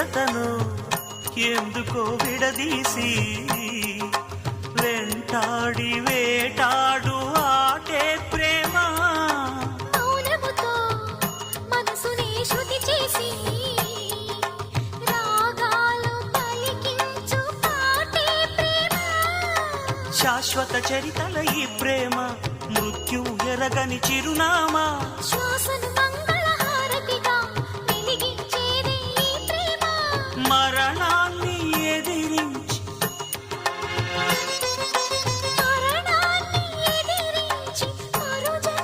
జతను ఎందుకో విడదీసి వెంటాడి వేటాడు ఆటే ప్రేమ. మౌనముతో మనసుని శృతి చేసి రాగాలు పలికించు పాటే ప్రేమ. శాశ్వత చరితల ఈ ప్రేమ మృత్యు ఎరగని చిరునామా. శ్వాసను మంగ